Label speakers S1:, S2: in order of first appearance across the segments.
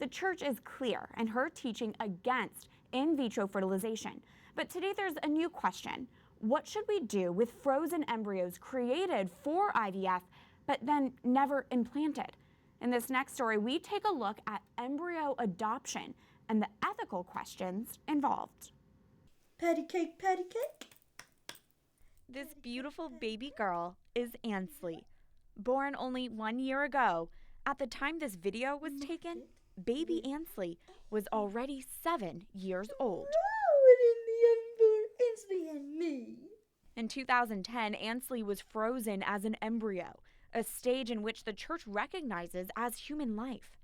S1: The church is clear in her teaching against in vitro fertilization. But today there's a new question. What should we do with frozen embryos created for IVF but then never implanted? In this next story, we take a look at embryo adoption and the ethical questions involved.
S2: Patty cake, patty cake.
S1: This beautiful baby girl is Ansley. Born only 1 year ago, at the time this video was taken, baby Ansley was already 7 years old.
S2: Ansley and me.
S1: In 2010, Ansley was frozen as an embryo, a stage in which the church recognizes as human life.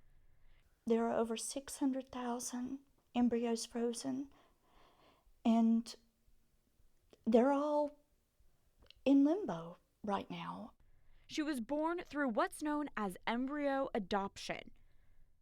S2: There are over 600,000 embryos frozen, and they're all in limbo right now.
S1: She was born through what's known as embryo adoption.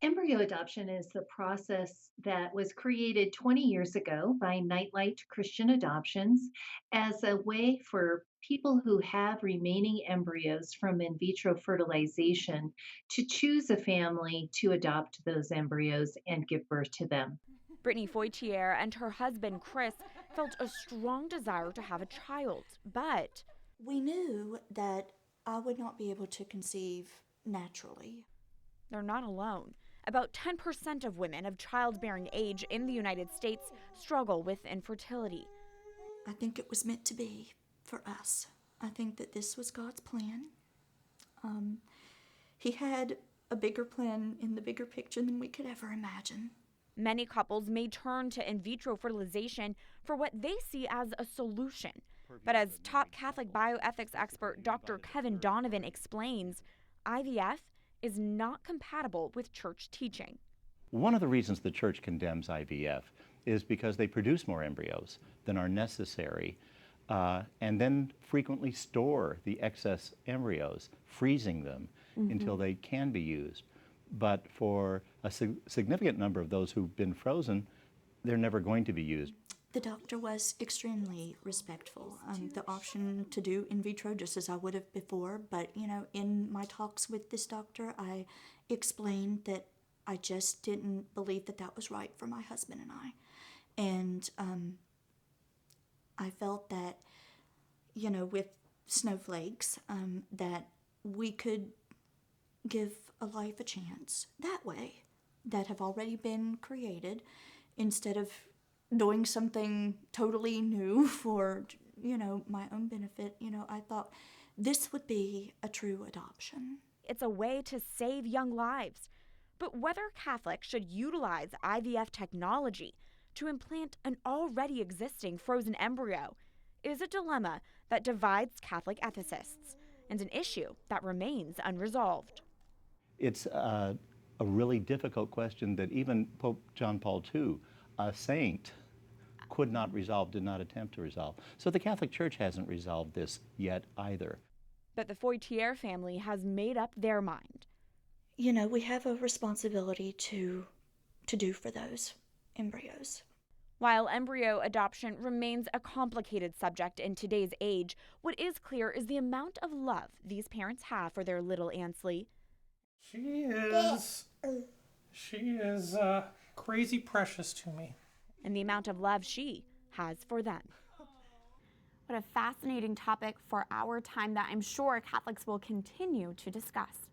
S3: Embryo adoption is the process that was created 20 years ago by Nightlight Christian Adoptions as a way for people who have remaining embryos from in vitro fertilization to choose a family to adopt those embryos and give birth to them.
S1: Brittany Foitier and her husband, Chris, felt a strong desire to have a child, but
S2: we knew that I would not be able to conceive naturally.
S1: They're not alone. About 10% of women of childbearing age in the United States struggle with infertility.
S2: I think it was meant to be for us. I think that this was God's plan. He had a bigger plan in the bigger picture than we could ever imagine.
S1: Many couples may turn to in vitro fertilization for what they see as a solution. But as top Catholic bioethics expert Dr. Kevin Donovan explains, IVF is not compatible with church teaching.
S4: One of the reasons the church condemns IVF is because they produce more embryos than are necessary and then frequently store the excess embryos, freezing them until they can be used. But for a significant number of those who've been frozen, they're never going to be used.
S2: The doctor was extremely respectful. The option to do in vitro just as I would have before, but in my talks with this doctor, I explained that I just didn't believe that that was right for my husband and I. And I felt that, with snowflakes, that we could give a life a chance that way, that have already been created, instead of doing something totally new for, my own benefit. I thought this would be a true adoption.
S1: It's a way to save young lives. But whether Catholics should utilize IVF technology to implant an already existing frozen embryo is a dilemma that divides Catholic ethicists and an issue that remains unresolved.
S4: It's a really difficult question that even Pope John Paul II, a saint, could not resolve, did not attempt to resolve. So the Catholic Church hasn't resolved this yet either.
S1: But the Foitier family has made up their mind.
S2: We have a responsibility to do for those embryos.
S1: While embryo adoption remains a complicated subject in today's age, what is clear is the amount of love these parents have for their little Ansley.
S5: She is crazy precious to me.
S1: And the amount of love she has for them. What a fascinating topic for our time that I'm sure Catholics will continue to discuss.